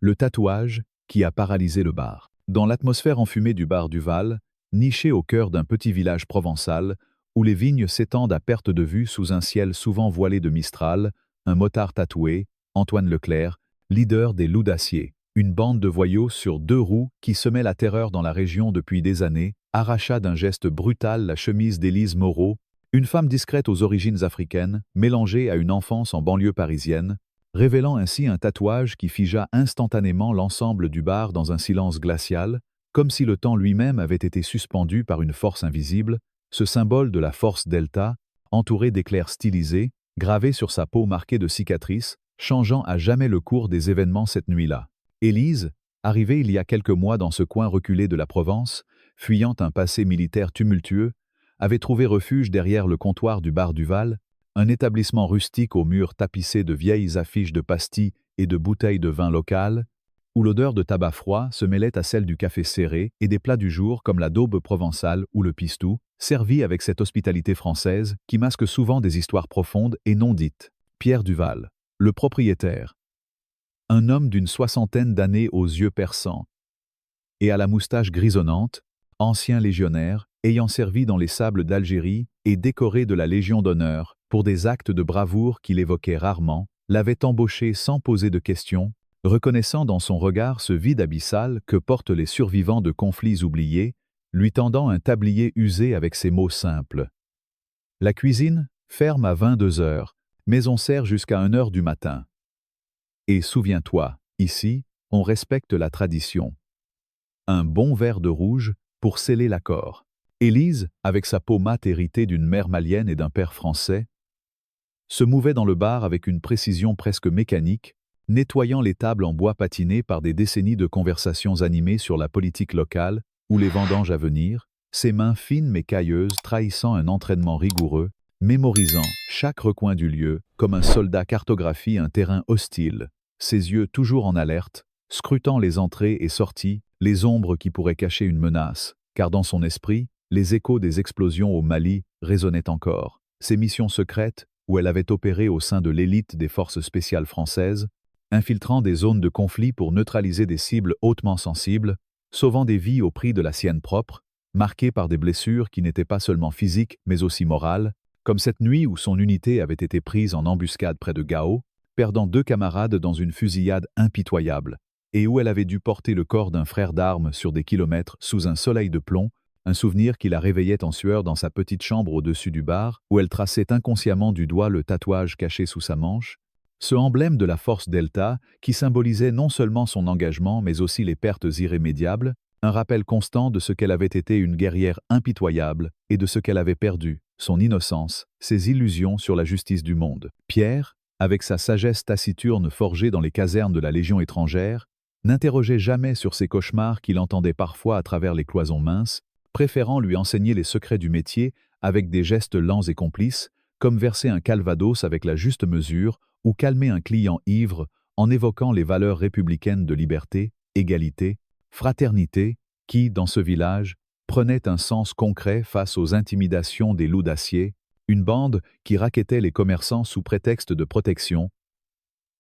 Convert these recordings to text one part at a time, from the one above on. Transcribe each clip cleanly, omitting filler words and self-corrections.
le tatouage qui a paralysé le bar. Dans l'atmosphère enfumée du bar du Val, niché au cœur d'un petit village provençal, où les vignes s'étendent à perte de vue sous un ciel souvent voilé de Mistral, un motard tatoué, Antoine Leclerc, leader des Loups d'Acier, une bande de voyous sur deux roues qui semait la terreur dans la région depuis des années, arracha d'un geste brutal la chemise d'Élise Moreau, une femme discrète aux origines africaines, mélangée à une enfance en banlieue parisienne, révélant ainsi un tatouage qui figea instantanément l'ensemble du bar dans un silence glacial, comme si le temps lui-même avait été suspendu par une force invisible, ce symbole de la force delta, entouré d'éclairs stylisés, gravé sur sa peau marquée de cicatrices, changeant à jamais le cours des événements cette nuit-là. Élise, arrivée il y a quelques mois dans ce coin reculé de la Provence, fuyant un passé militaire tumultueux, avait trouvé refuge derrière le comptoir du bar du Val, un établissement rustique aux murs tapissés de vieilles affiches de pastilles et de bouteilles de vin local, où l'odeur de tabac froid se mêlait à celle du café serré et des plats du jour comme la daube provençale ou le pistou, servis avec cette hospitalité française qui masque souvent des histoires profondes et non dites. Pierre Duval, le propriétaire. Un homme d'une soixantaine d'années aux yeux perçants et à la moustache grisonnante, ancien légionnaire, ayant servi dans les sables d'Algérie et décoré de la Légion d'honneur pour des actes de bravoure qu'il évoquait rarement, l'avait embauché sans poser de questions, reconnaissant dans son regard ce vide abyssal que portent les survivants de conflits oubliés, lui tendant un tablier usé avec ces mots simples. La cuisine ferme à 22 heures, mais on sert jusqu'à 1 heure du matin. Et souviens-toi, ici, on respecte la tradition. Un bon verre de rouge pour sceller l'accord. Élise, avec sa peau mate héritée d'une mère malienne et d'un père français, se mouvait dans le bar avec une précision presque mécanique, nettoyant les tables en bois patiné par des décennies de conversations animées sur la politique locale ou les vendanges à venir, ses mains fines mais cailleuses trahissant un entraînement rigoureux, mémorisant chaque recoin du lieu comme un soldat cartographie un terrain hostile, ses yeux toujours en alerte, scrutant les entrées et sorties, les ombres qui pourraient cacher une menace, car dans son esprit, les échos des explosions au Mali résonnaient encore. Ses missions secrètes, où elle avait opéré au sein de l'élite des forces spéciales françaises, infiltrant des zones de conflit pour neutraliser des cibles hautement sensibles, sauvant des vies au prix de la sienne propre, marquées par des blessures qui n'étaient pas seulement physiques mais aussi morales, comme cette nuit où son unité avait été prise en embuscade près de Gao, perdant 2 camarades dans une fusillade impitoyable, et où elle avait dû porter le corps d'un frère d'armes sur des kilomètres sous un soleil de plomb, un souvenir qui la réveillait en sueur dans sa petite chambre au-dessus du bar, où elle traçait inconsciemment du doigt le tatouage caché sous sa manche, ce emblème de la force Delta qui symbolisait non seulement son engagement mais aussi les pertes irrémédiables, un rappel constant de ce qu'elle avait été une guerrière impitoyable et de ce qu'elle avait perdu, son innocence, ses illusions sur la justice du monde. Pierre, avec sa sagesse taciturne forgée dans les casernes de la Légion étrangère, n'interrogeait jamais sur ces cauchemars qu'il entendait parfois à travers les cloisons minces, préférant lui enseigner les secrets du métier avec des gestes lents et complices, comme verser un calvados avec la juste mesure ou calmer un client ivre en évoquant les valeurs républicaines de liberté, égalité, fraternité, qui, dans ce village, prenaient un sens concret face aux intimidations des Loups d'Acier, une bande qui rackettait les commerçants sous prétexte de protection,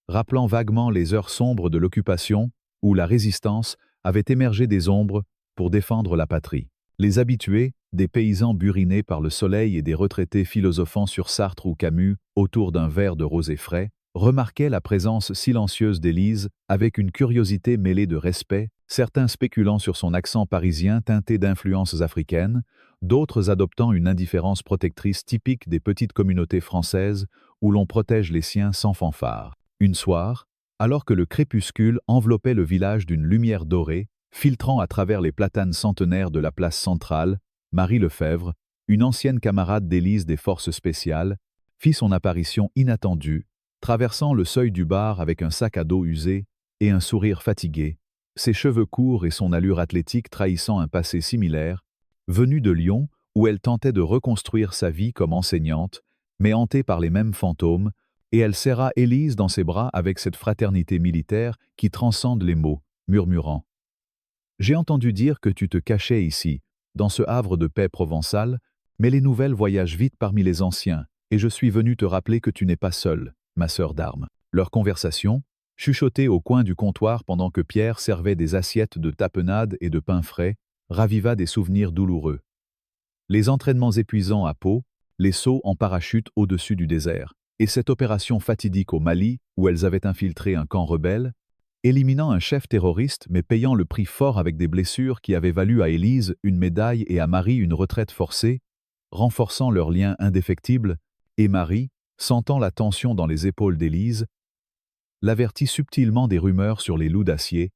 rappelant vaguement les heures sombres de l'occupation où la résistance avait émergé des ombres pour défendre la patrie. Les habitués, des paysans burinés par le soleil et des retraités philosophant sur Sartre ou Camus autour d'un verre de rosé frais, remarquaient la présence silencieuse d'Élise avec une curiosité mêlée de respect, certains spéculant sur son accent parisien teinté d'influences africaines, d'autres adoptant une indifférence protectrice typique des petites communautés françaises où l'on protège les siens sans fanfare. Une soir, alors que le crépuscule enveloppait le village d'une lumière dorée, filtrant à travers les platanes centenaires de la place centrale, Marie Lefebvre, une ancienne camarade d'Élise des forces spéciales, fit son apparition inattendue, traversant le seuil du bar avec un sac à dos usé et un sourire fatigué, ses cheveux courts et son allure athlétique trahissant un passé similaire, venue de Lyon où elle tentait de reconstruire sa vie comme enseignante, mais hantée par les mêmes fantômes, et elle serra Élise dans ses bras avec cette fraternité militaire qui transcende les mots, murmurant « J'ai entendu dire que tu te cachais ici, dans ce havre de paix provençal, mais les nouvelles voyagent vite parmi les anciens, et je suis venu te rappeler que tu n'es pas seule, ma sœur d'armes. » Leur conversation, chuchoter au coin du comptoir pendant que Pierre servait des assiettes de tapenade et de pain frais, raviva des souvenirs douloureux. Les entraînements épuisants à Pau, les sauts en parachute au-dessus du désert, et cette opération fatidique au Mali où elles avaient infiltré un camp rebelle, éliminant un chef terroriste mais payant le prix fort avec des blessures qui avaient valu à Élise une médaille et à Marie une retraite forcée, renforçant leur lien indéfectible, et Marie, sentant la tension dans les épaules d'Élise, l'avertit subtilement des rumeurs sur les loups d'acier.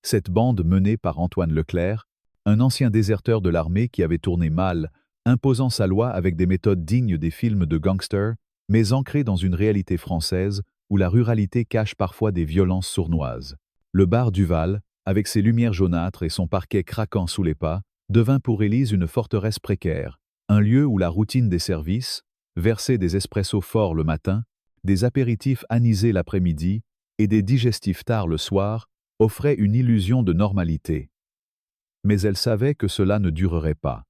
Cette bande menée par Antoine Leclerc, un ancien déserteur de l'armée qui avait tourné mal, imposant sa loi avec des méthodes dignes des films de gangsters, mais ancrées dans une réalité française où la ruralité cache parfois des violences sournoises. Le bar Duval, avec ses lumières jaunâtres et son parquet craquant sous les pas, devint pour Élise une forteresse précaire, un lieu où la routine des services, verser des espressos forts le matin, des apéritifs anisés l'après-midi et des digestifs tard le soir, offrait une illusion de normalité. Mais elle savait que cela ne durerait pas.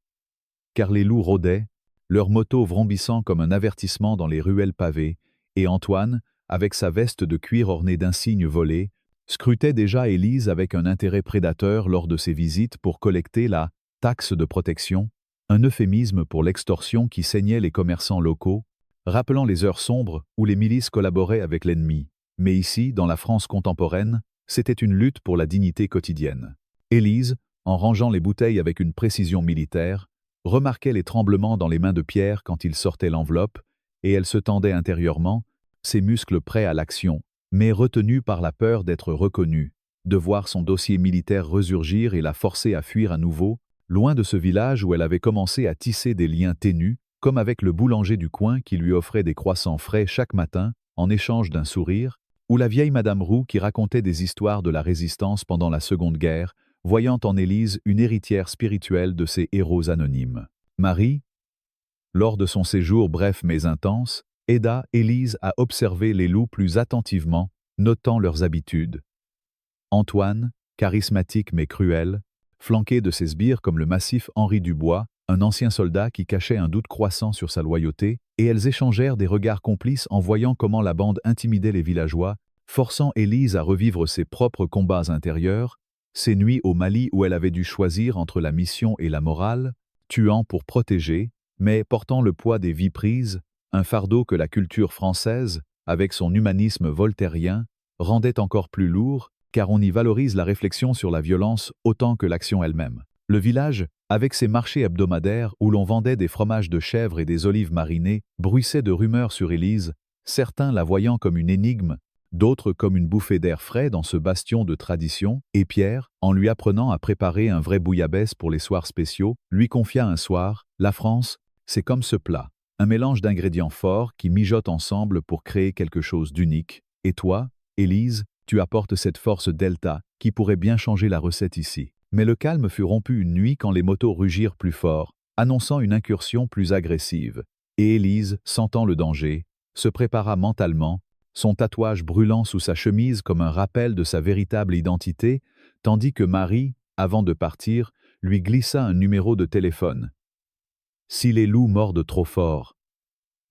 Car les loups rôdaient, leurs motos vrombissant comme un avertissement dans les ruelles pavées, et Antoine, avec sa veste de cuir ornée d'insignes volés, scrutait déjà Élise avec un intérêt prédateur lors de ses visites pour collecter la « taxe de protection », un euphémisme pour l'extorsion qui saignait les commerçants locaux, rappelant les heures sombres où les milices collaboraient avec l'ennemi. Mais ici, dans la France contemporaine, c'était une lutte pour la dignité quotidienne. Élise, en rangeant les bouteilles avec une précision militaire, remarquait les tremblements dans les mains de Pierre quand il sortait l'enveloppe, et elle se tendait intérieurement, ses muscles prêts à l'action, mais retenus par la peur d'être reconnue, de voir son dossier militaire resurgir et la forcer à fuir à nouveau, loin de ce village où elle avait commencé à tisser des liens ténus, comme avec le boulanger du coin qui lui offrait des croissants frais chaque matin, en échange d'un sourire, ou la vieille Madame Roux qui racontait des histoires de la résistance pendant la Seconde Guerre, voyant en Élise une héritière spirituelle de ces héros anonymes. Marie, lors de son séjour bref mais intense, aida Élise à observer les loups plus attentivement, notant leurs habitudes. Antoine, charismatique mais cruel, flanqué de ses sbires comme le massif Henri Dubois, un ancien soldat qui cachait un doute croissant sur sa loyauté, et elles échangèrent des regards complices en voyant comment la bande intimidait les villageois, forçant Élise à revivre ses propres combats intérieurs, ces nuits au Mali où elle avait dû choisir entre la mission et la morale, tuant pour protéger, mais portant le poids des vies prises, un fardeau que la culture française, avec son humanisme voltairien, rendait encore plus lourd, car on y valorise la réflexion sur la violence autant que l'action elle-même. Le village, avec ses marchés hebdomadaires où l'on vendait des fromages de chèvre et des olives marinées, bruissait de rumeurs sur Élise, certains la voyant comme une énigme, d'autres comme une bouffée d'air frais dans ce bastion de tradition, et Pierre, en lui apprenant à préparer un vrai bouillabaisse pour les soirs spéciaux, lui confia un soir « La France, c'est comme ce plat, un mélange d'ingrédients forts qui mijotent ensemble pour créer quelque chose d'unique, et toi, Élise, tu apportes cette force delta qui pourrait bien changer la recette ici. » Mais le calme fut rompu une nuit quand les motos rugirent plus fort, annonçant une incursion plus agressive, et Élise, sentant le danger, se prépara mentalement, son tatouage brûlant sous sa chemise comme un rappel de sa véritable identité, tandis que Marie, avant de partir, lui glissa un numéro de téléphone. « Si les loups mordent trop fort,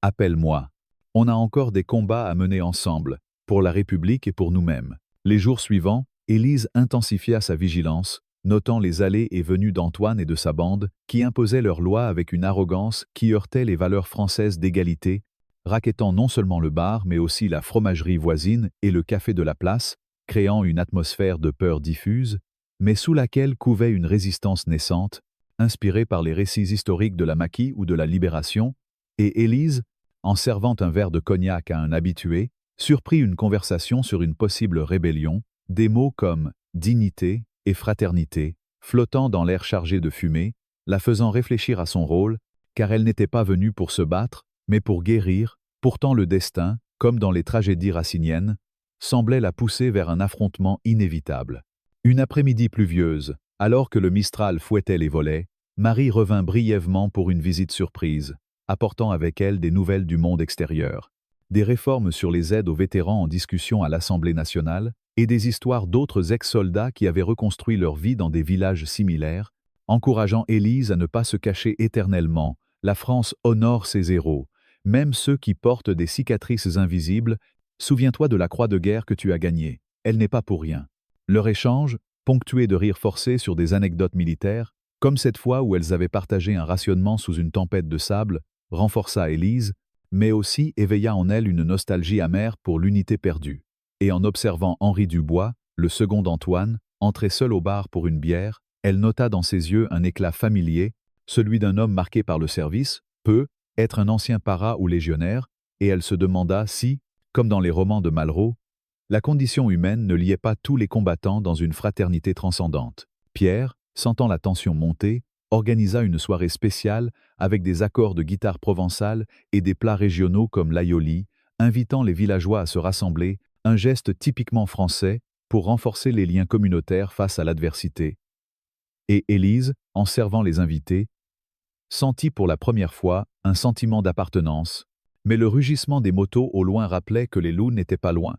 appelle-moi. On a encore des combats à mener ensemble, pour la République et pour nous-mêmes. » Les jours suivants, Élise intensifia sa vigilance, notant les allées et venues d'Antoine et de sa bande, qui imposaient leurs lois avec une arrogance qui heurtait les valeurs françaises d'égalité, rackettant non seulement le bar, mais aussi la fromagerie voisine et le café de la place, créant une atmosphère de peur diffuse, mais sous laquelle couvait une résistance naissante, inspirée par les récits historiques de la Maquis ou de la Libération, et Élise, en servant un verre de cognac à un habitué, surprit une conversation sur une possible rébellion, des mots comme « dignité » et « fraternité », flottant dans l'air chargé de fumée, la faisant réfléchir à son rôle, car elle n'était pas venue pour se battre, mais pour guérir. Pourtant le destin, comme dans les tragédies raciniennes, semblait la pousser vers un affrontement inévitable. Une après-midi pluvieuse, alors que le Mistral fouettait les volets, Marie revint brièvement pour une visite surprise, apportant avec elle des nouvelles du monde extérieur, des réformes sur les aides aux vétérans en discussion à l'Assemblée nationale, et des histoires d'autres ex-soldats qui avaient reconstruit leur vie dans des villages similaires, encourageant Élise à ne pas se cacher éternellement. La France honore ses héros, même ceux qui portent des cicatrices invisibles Souviens-toi de la croix de guerre que tu as gagnée. Elle n'est pas pour rien. Leur échange, ponctué de rires forcés sur des anecdotes militaires, comme cette fois où elles avaient partagé un rationnement sous une tempête de sable, renforça Élise, mais aussi éveilla en elle une nostalgie amère pour l'unité perdue. Et en observant Henri Dubois, le second d'Antoine, entrer seul au bar pour une bière, elle nota dans ses yeux un éclat familier, celui d'un homme marqué par le service, peut être un ancien para ou légionnaire, et elle se demanda si, comme dans les romans de Malraux, la condition humaine ne liait pas tous les combattants dans une fraternité transcendante. Pierre, sentant la tension monter, organisa une soirée spéciale avec des accords de guitare provençale et des plats régionaux comme l'aioli, invitant les villageois à se rassembler, un geste typiquement français pour renforcer les liens communautaires face à l'adversité. Et Élise, en servant les invités, sentit pour la première fois un sentiment d'appartenance, mais le rugissement des motos au loin rappelait que les loups n'étaient pas loin.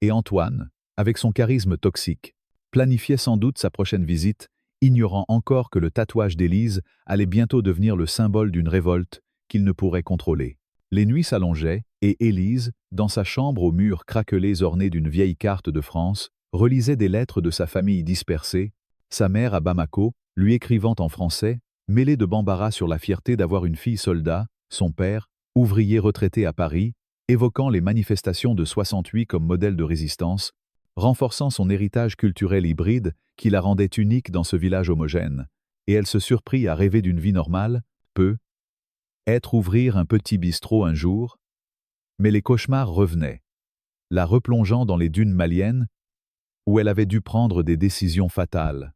Et Antoine, avec son charisme toxique, planifiait sans doute sa prochaine visite, ignorant encore que le tatouage d'Élise allait bientôt devenir le symbole d'une révolte qu'il ne pourrait contrôler. Les nuits s'allongeaient, et Élise, dans sa chambre aux murs craquelés ornés d'une vieille carte de France, relisait des lettres de sa famille dispersée, sa mère à Bamako, lui écrivant en français, mêlée de bambara sur la fierté d'avoir une fille soldat, son père, ouvrier retraité à Paris, évoquant les manifestations de 68 comme modèle de résistance, renforçant son héritage culturel hybride qui la rendait unique dans ce village homogène, et elle se surprit à rêver d'une vie normale, être ouvrir un petit bistrot un jour, mais les cauchemars revenaient, la replongeant dans les dunes maliennes, où elle avait dû prendre des décisions fatales,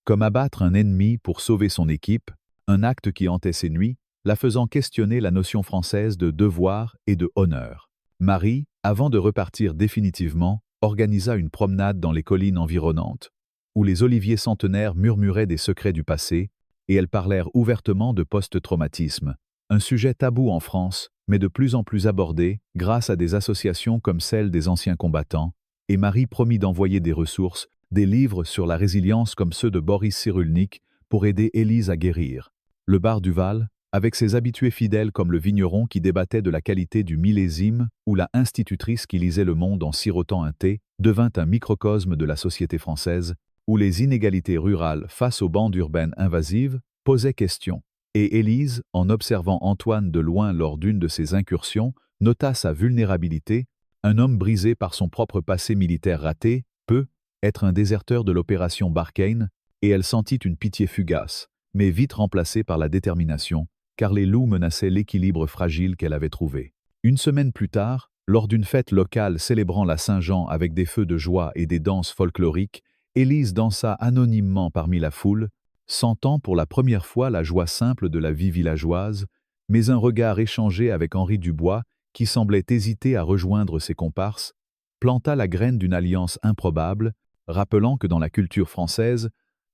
comme abattre un ennemi pour sauver son équipe, un acte qui hantait ses nuits, la faisant questionner la notion française de devoir et de honneur. Marie, avant de repartir définitivement, organisa une promenade dans les collines environnantes, où les oliviers centenaires murmuraient des secrets du passé, et elles parlèrent ouvertement de post-traumatisme, un sujet tabou en France, mais de plus en plus abordé grâce à des associations comme celle des anciens combattants, et Marie promit d'envoyer des ressources, des livres sur la résilience comme ceux de Boris Cyrulnik, pour aider Élise à guérir. Le bar du Val, avec ses habitués fidèles comme le vigneron qui débattait de la qualité du millésime ou la institutrice qui lisait Le Monde en sirotant un thé, devint un microcosme de la société française, où les inégalités rurales face aux bandes urbaines invasives posaient question. Et Élise, en observant Antoine de loin lors d'une de ses incursions, nota sa vulnérabilité, un homme brisé par son propre passé militaire raté, peut être un déserteur de l'opération Barkhane, et elle sentit une pitié fugace, mais vite remplacée par la détermination, car les loups menaçaient l'équilibre fragile qu'elle avait trouvé. Une semaine plus tard, lors d'une fête locale célébrant la Saint-Jean avec des feux de joie et des danses folkloriques, Élise dansa anonymement parmi la foule, sentant pour la première fois la joie simple de la vie villageoise, mais un regard échangé avec Henri Dubois, qui semblait hésiter à rejoindre ses comparses, planta la graine d'une alliance improbable, rappelant que dans la culture française,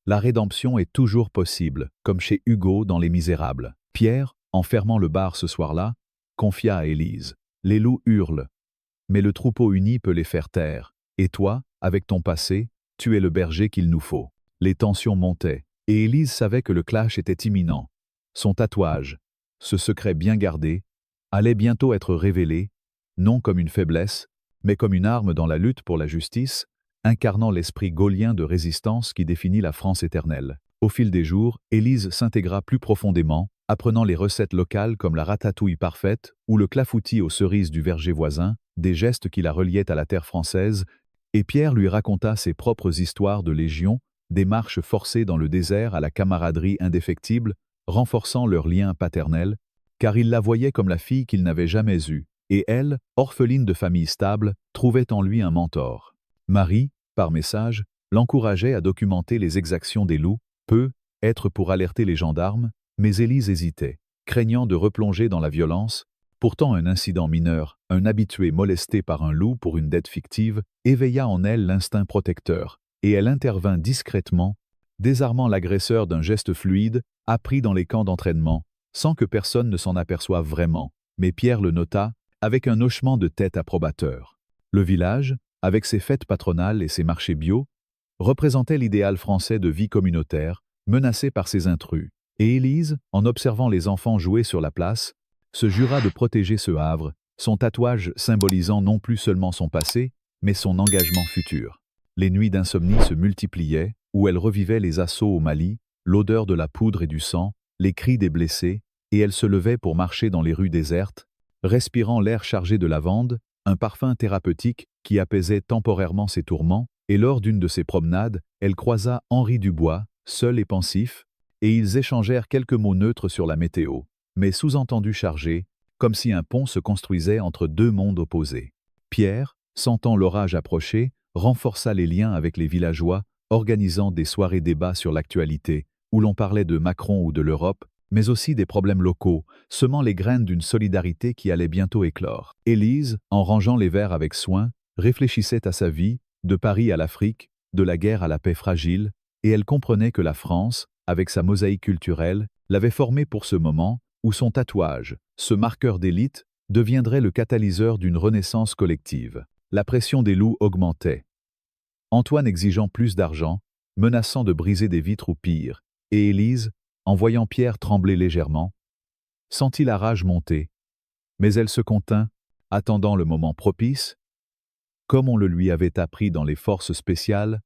la rédemption est toujours possible, comme chez Hugo dans Les Misérables. Pierre, en fermant le bar ce soir-là, confia à Élise. Les loups hurlent, mais le troupeau uni peut les faire taire. Et toi, avec ton passé, tu es le berger qu'il nous faut. Les tensions montaient, et Élise savait que le clash était imminent. Son tatouage, ce secret bien gardé, allait bientôt être révélé, non comme une faiblesse, mais comme une arme dans la lutte pour la justice, incarnant l'esprit gaulien de résistance qui définit la France éternelle. Au fil des jours, Élise s'intégra plus profondément, apprenant les recettes locales comme la ratatouille parfaite ou le clafoutis aux cerises du verger voisin, des gestes qui la reliaient à la terre française, et Pierre lui raconta ses propres histoires de légion, des marches forcées dans le désert à la camaraderie indéfectible, renforçant leur lien paternel, car il la voyait comme la fille qu'il n'avait jamais eue, et elle, orpheline de famille stable, trouvait en lui un mentor. Marie, par message, l'encourageait à documenter les exactions des loups, être pour alerter les gendarmes, mais Élise hésitait, craignant de replonger dans la violence. Pourtant un incident mineur, un habitué molesté par un loup pour une dette fictive, éveilla en elle l'instinct protecteur, et elle intervint discrètement, désarmant l'agresseur d'un geste fluide, appris dans les camps d'entraînement, sans que personne ne s'en aperçoive vraiment, mais Pierre le nota, avec un hochement de tête approbateur. Le village, avec ses fêtes patronales et ses marchés bio, représentait l'idéal français de vie communautaire, menacé par ces intrus, et Élise, en observant les enfants jouer sur la place, se jura de protéger ce havre, son tatouage symbolisant non plus seulement son passé, mais son engagement futur. Les nuits d'insomnie se multipliaient, où elle revivait les assauts au Mali, l'odeur de la poudre et du sang, les cris des blessés, et elle se levait pour marcher dans les rues désertes, respirant l'air chargé de lavande, un parfum thérapeutique qui apaisait temporairement ses tourments, et lors d'une de ces promenades, elle croisa Henri Dubois, seul et pensif, et ils échangèrent quelques mots neutres sur la météo, mais sous-entendus chargés, comme si un pont se construisait entre deux mondes opposés. Pierre, sentant l'orage approcher, renforça les liens avec les villageois, organisant des soirées débats sur l'actualité, où l'on parlait de Macron ou de l'Europe, mais aussi des problèmes locaux, semant les graines d'une solidarité qui allait bientôt éclore. Élise, en rangeant les verres avec soin, réfléchissait à sa vie, de Paris à l'Afrique, de la guerre à la paix fragile, et elle comprenait que la France, avec sa mosaïque culturelle, l'avait formée pour ce moment, où son tatouage, ce marqueur d'élite, deviendrait le catalyseur d'une renaissance collective. La pression des loups augmentait. Antoine exigeant plus d'argent, menaçant de briser des vitres ou pire, et Élise, en voyant Pierre trembler légèrement, sentit la rage monter, mais elle se contint, attendant le moment propice, comme on le lui avait appris dans les forces spéciales,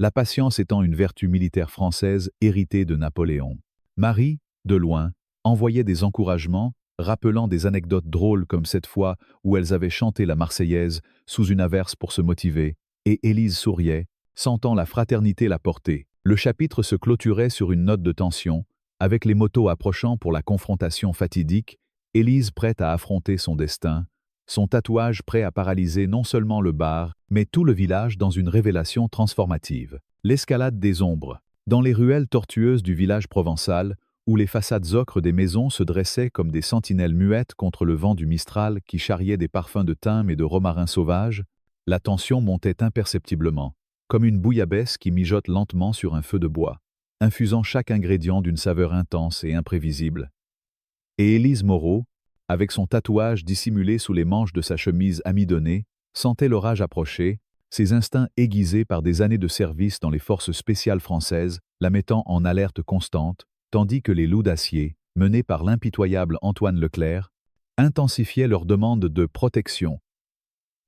la patience étant une vertu militaire française héritée de Napoléon. Marie, de loin, envoyait des encouragements, rappelant des anecdotes drôles comme cette fois où elles avaient chanté la Marseillaise sous une averse pour se motiver, et Élise souriait, sentant la fraternité la porter. Le chapitre se clôturait sur une note de tension, avec les motos approchant pour la confrontation fatidique, Élise prête à affronter son destin, son tatouage prêt à paralyser non seulement le bar, mais tout le village dans une révélation transformative. L'escalade des ombres. Dans les ruelles tortueuses du village provençal, où les façades ocres des maisons se dressaient comme des sentinelles muettes contre le vent du Mistral qui charriait des parfums de thym et de romarin sauvage, la tension montait imperceptiblement, comme une bouillabaisse qui mijote lentement sur un feu de bois, infusant chaque ingrédient d'une saveur intense et imprévisible. Et Élise Moreau, avec son tatouage dissimulé sous les manches de sa chemise amidonnée, sentait l'orage approcher, ses instincts aiguisés par des années de service dans les forces spéciales françaises, la mettant en alerte constante, tandis que les loups d'acier, menés par l'impitoyable Antoine Leclerc, intensifiaient leur demande de protection.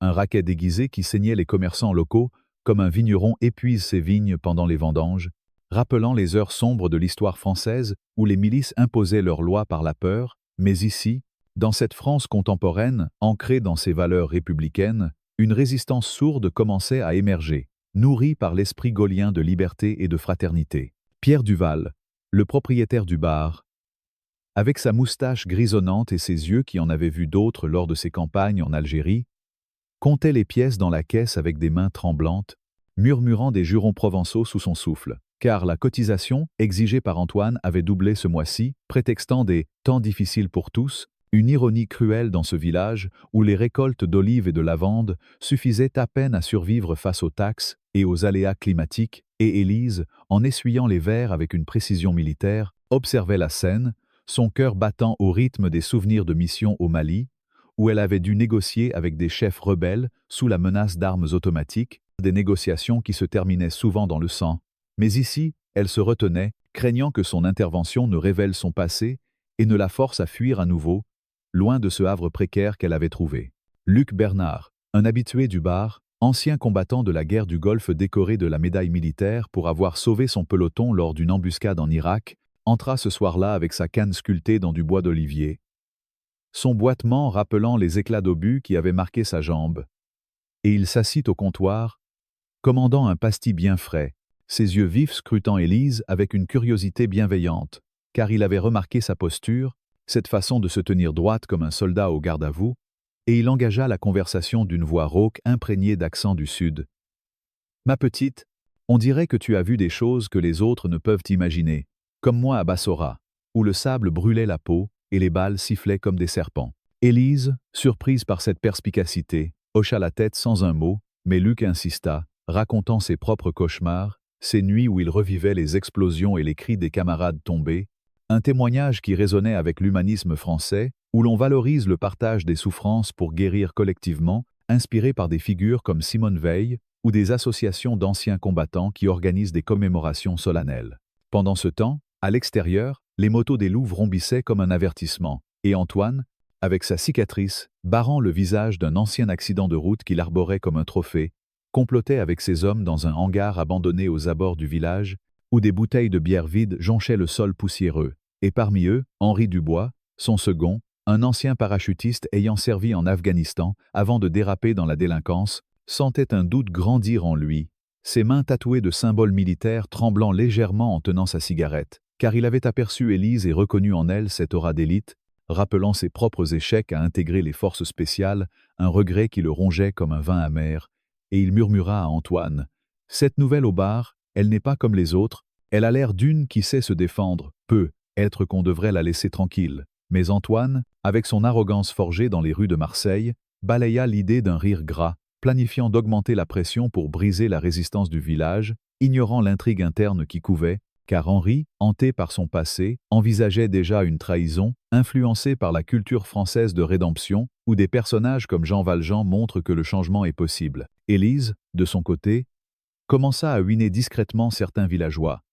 Un racket déguisé qui saignait les commerçants locaux, comme un vigneron épuise ses vignes pendant les vendanges, rappelant les heures sombres de l'histoire française où les milices imposaient leurs lois par la peur, mais ici, dans cette France contemporaine, ancrée dans ses valeurs républicaines, une résistance sourde commençait à émerger, nourrie par l'esprit gaullien de liberté et de fraternité. Pierre Duval, le propriétaire du bar, avec sa moustache grisonnante et ses yeux qui en avaient vu d'autres lors de ses campagnes en Algérie, comptait les pièces dans la caisse avec des mains tremblantes, murmurant des jurons provençaux sous son souffle, car la cotisation exigée par Antoine avait doublé ce mois-ci, prétextant des « temps difficiles pour tous », une ironie cruelle dans ce village où les récoltes d'olives et de lavande suffisaient à peine à survivre face aux taxes et aux aléas climatiques, et Élise, en essuyant les verres avec une précision militaire, observait la scène, son cœur battant au rythme des souvenirs de mission au Mali, où elle avait dû négocier avec des chefs rebelles sous la menace d'armes automatiques, des négociations qui se terminaient souvent dans le sang. Mais ici, elle se retenait, craignant que son intervention ne révèle son passé et ne la force à fuir à nouveau, loin de ce havre précaire qu'elle avait trouvé. Luc Bernard, un habitué du bar, ancien combattant de la guerre du Golfe décoré de la médaille militaire pour avoir sauvé son peloton lors d'une embuscade en Irak, entra ce soir-là avec sa canne sculptée dans du bois d'olivier, son boitement rappelant les éclats d'obus qui avaient marqué sa jambe. Et il s'assit au comptoir, commandant un pastis bien frais, ses yeux vifs scrutant Élise avec une curiosité bienveillante, car il avait remarqué sa posture, cette façon de se tenir droite comme un soldat au garde-à-vous, et il engagea la conversation d'une voix rauque imprégnée d'accent du Sud. « Ma petite, on dirait que tu as vu des choses que les autres ne peuvent imaginer, comme moi à Bassora, où le sable brûlait la peau et les balles sifflaient comme des serpents. » Élise, surprise par cette perspicacité, hocha la tête sans un mot, mais Luc insista, racontant ses propres cauchemars, ces nuits où il revivait les explosions et les cris des camarades tombés, un témoignage qui résonnait avec l'humanisme français, où l'on valorise le partage des souffrances pour guérir collectivement, inspiré par des figures comme Simone Veil ou des associations d'anciens combattants qui organisent des commémorations solennelles. Pendant ce temps, à l'extérieur, les motos des loups vrombissaient comme un avertissement, et Antoine, avec sa cicatrice, barrant le visage d'un ancien accident de route qu'il arborait comme un trophée, complotait avec ses hommes dans un hangar abandonné aux abords du village, où des bouteilles de bière vides jonchaient le sol poussiéreux. Et parmi eux, Henri Dubois, son second, un ancien parachutiste ayant servi en Afghanistan avant de déraper dans la délinquance, sentait un doute grandir en lui, ses mains tatouées de symboles militaires tremblant légèrement en tenant sa cigarette, car il avait aperçu Élise et reconnu en elle cette aura d'élite, rappelant ses propres échecs à intégrer les forces spéciales, un regret qui le rongeait comme un vin amer, et il murmura à Antoine, « Cette nouvelle au bar, elle n'est pas comme les autres, elle a l'air d'une qui sait se défendre, peut-être qu'on devrait la laisser tranquille. » Mais Antoine, avec son arrogance forgée dans les rues de Marseille, balaya l'idée d'un rire gras, planifiant d'augmenter la pression pour briser la résistance du village, ignorant l'intrigue interne qui couvait, car Henri, hanté par son passé, envisageait déjà une trahison, influencé par la culture française de rédemption, où des personnages comme Jean Valjean montrent que le changement est possible. Élise, de son côté, commença à huiner discrètement certains villageois.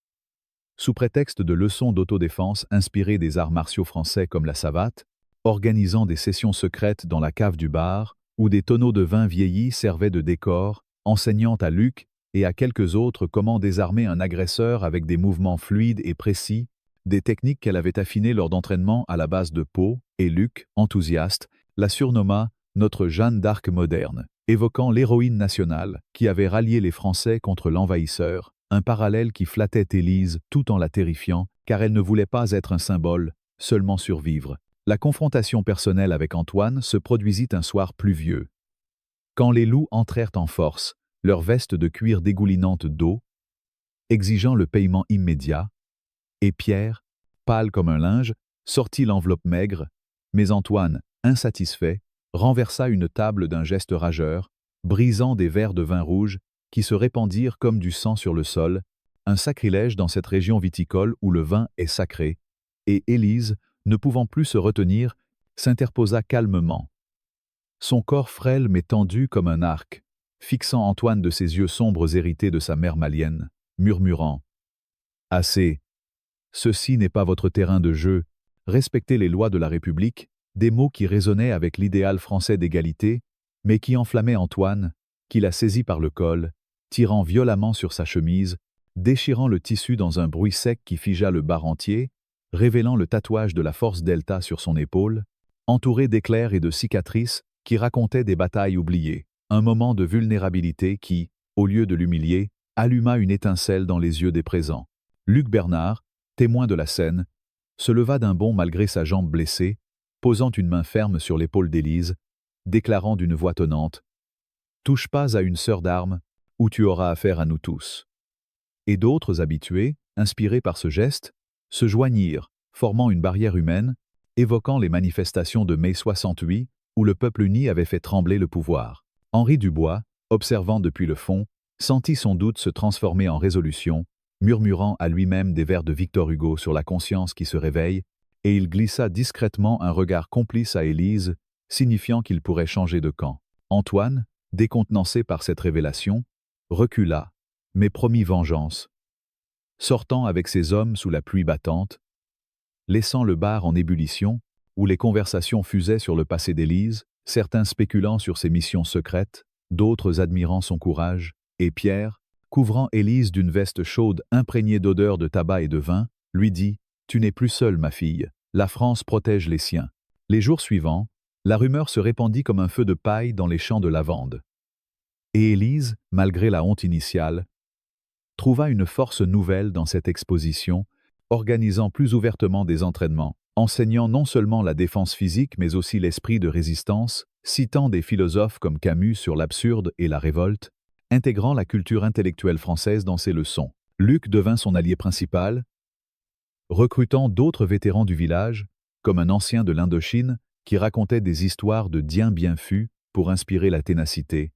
Sous prétexte de leçons d'autodéfense inspirées des arts martiaux français comme la savate, organisant des sessions secrètes dans la cave du bar, où des tonneaux de vin vieillis servaient de décor, enseignant à Luc et à quelques autres comment désarmer un agresseur avec des mouvements fluides et précis, des techniques qu'elle avait affinées lors d'entraînements à la base de peau, et Luc, enthousiaste, la surnomma « notre Jeanne d'Arc moderne », évoquant l'héroïne nationale qui avait rallié les Français contre l'envahisseur, un parallèle qui flattait Élise tout en la terrifiant, car elle ne voulait pas être un symbole, seulement survivre. La confrontation personnelle avec Antoine se produisit un soir pluvieux. Quand les loups entrèrent en force, leurs vestes de cuir dégoulinantes d'eau, exigeant le paiement immédiat, et Pierre, pâle comme un linge, sortit l'enveloppe maigre, mais Antoine, insatisfait, renversa une table d'un geste rageur, brisant des verres de vin rouge qui se répandirent comme du sang sur le sol, un sacrilège dans cette région viticole où le vin est sacré, et Élise, ne pouvant plus se retenir, s'interposa calmement. Son corps frêle mais tendu comme un arc, fixant Antoine de ses yeux sombres hérités de sa mère malienne, murmurant « Assez, ceci n'est pas votre terrain de jeu, respectez les lois de la République », des mots qui résonnaient avec l'idéal français d'égalité, mais qui enflammaient Antoine, qui la saisit par le col, tirant violemment sur sa chemise, déchirant le tissu dans un bruit sec qui figea le bar entier, révélant le tatouage de la force Delta sur son épaule, entouré d'éclairs et de cicatrices qui racontaient des batailles oubliées, un moment de vulnérabilité qui, au lieu de l'humilier, alluma une étincelle dans les yeux des présents. Luc Bernard, témoin de la scène, se leva d'un bond malgré sa jambe blessée, posant une main ferme sur l'épaule d'Élise, déclarant d'une voix tonnante « Touche pas à une sœur d'armes, ou tu auras affaire à nous tous. » Et d'autres habitués, inspirés par ce geste, se joignirent, formant une barrière humaine, évoquant les manifestations de mai 68, où le peuple uni avait fait trembler le pouvoir. Henri Dubois, observant depuis le fond, sentit son doute se transformer en résolution, murmurant à lui-même des vers de Victor Hugo sur la conscience qui se réveille, et il glissa discrètement un regard complice à Élise, signifiant qu'il pourrait changer de camp. Antoine, décontenancé par cette révélation, recula, mais promit vengeance. Sortant avec ses hommes sous la pluie battante, laissant le bar en ébullition, où les conversations fusaient sur le passé d'Élise, certains spéculant sur ses missions secrètes, d'autres admirant son courage, et Pierre, couvrant Élise d'une veste chaude imprégnée d'odeur de tabac et de vin, lui dit « Tu n'es plus seule, ma fille, la France protège les siens. » Les jours suivants, la rumeur se répandit comme un feu de paille dans les champs de lavande. Et Élise, malgré la honte initiale, trouva une force nouvelle dans cette exposition, organisant plus ouvertement des entraînements, enseignant non seulement la défense physique mais aussi l'esprit de résistance, citant des philosophes comme Camus sur l'absurde et la révolte, intégrant la culture intellectuelle française dans ses leçons. Luc devint son allié principal, recrutant d'autres vétérans du village, comme un ancien de l'Indochine qui racontait des histoires de Dien Bienfus pour inspirer la ténacité.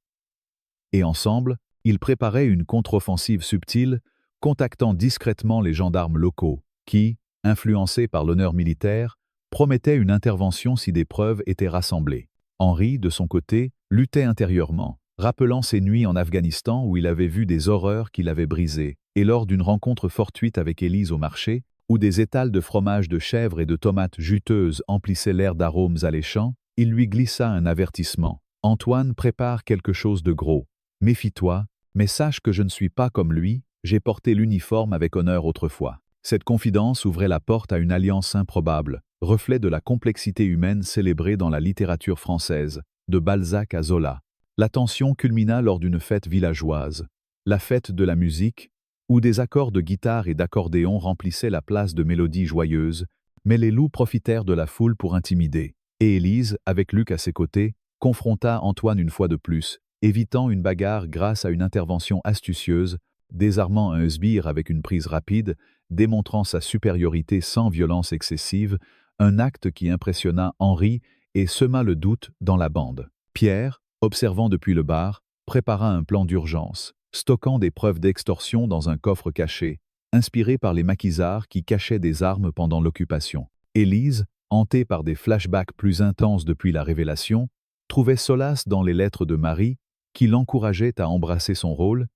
Et ensemble, ils préparaient une contre-offensive subtile, contactant discrètement les gendarmes locaux, qui, influencés par l'honneur militaire, promettaient une intervention si des preuves étaient rassemblées. Henri, de son côté, luttait intérieurement, rappelant ses nuits en Afghanistan où il avait vu des horreurs qui l'avaient brisé, et lors d'une rencontre fortuite avec Élise au marché, où des étals de fromage de chèvre et de tomates juteuses emplissaient l'air d'arômes alléchants, il lui glissa un avertissement. Antoine prépare quelque chose de gros. Méfie-toi, mais sache que je ne suis pas comme lui, j'ai porté l'uniforme avec honneur autrefois. Cette confidence ouvrait la porte à une alliance improbable, reflet de la complexité humaine célébrée dans la littérature française, de Balzac à Zola. La tension culmina lors d'une fête villageoise, la fête de la musique, où des accords de guitare et d'accordéon remplissaient la place de mélodies joyeuses, mais les loups profitèrent de la foule pour intimider, et Élise, avec Luc à ses côtés, confronta Antoine une fois de plus, évitant une bagarre grâce à une intervention astucieuse, désarmant un sbire avec une prise rapide, démontrant sa supériorité sans violence excessive, un acte qui impressionna Henri et sema le doute dans la bande. Pierre, observant depuis le bar, prépara un plan d'urgence, stockant des preuves d'extorsion dans un coffre caché, inspiré par les maquisards qui cachaient des armes pendant l'occupation. Élise, hantée par des flashbacks plus intenses depuis la révélation, trouvait solace dans les lettres de Marie, qui l'encourageait à embrasser son rôle.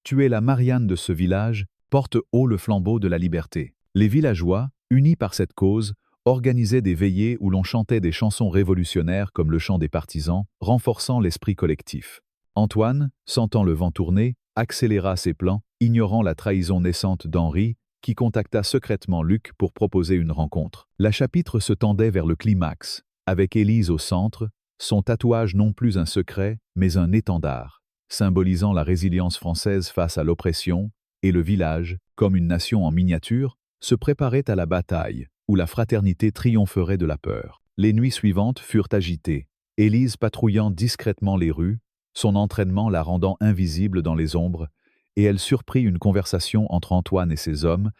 Tu es la Marianne de ce village, porte haut le flambeau de la liberté. Les villageois, unis par cette cause, organisaient des veillées où l'on chantait des chansons révolutionnaires comme le chant des partisans, renforçant l'esprit collectif. Antoine, sentant le vent tourner, accéléra ses plans, ignorant la trahison naissante d'Henri, qui contacta secrètement Luc pour proposer une rencontre. La chapitre se tendait vers le climax, avec Élise au centre, son tatouage non plus un secret, mais un étendard, symbolisant la résilience française face à l'oppression, et le village, comme une nation en miniature, se préparait à la bataille, où la fraternité triompherait de la peur. Les nuits suivantes furent agitées, Élise patrouillant discrètement les rues, son entraînement la rendant invisible dans les ombres, et elle surprit une conversation entre Antoine et ses hommes,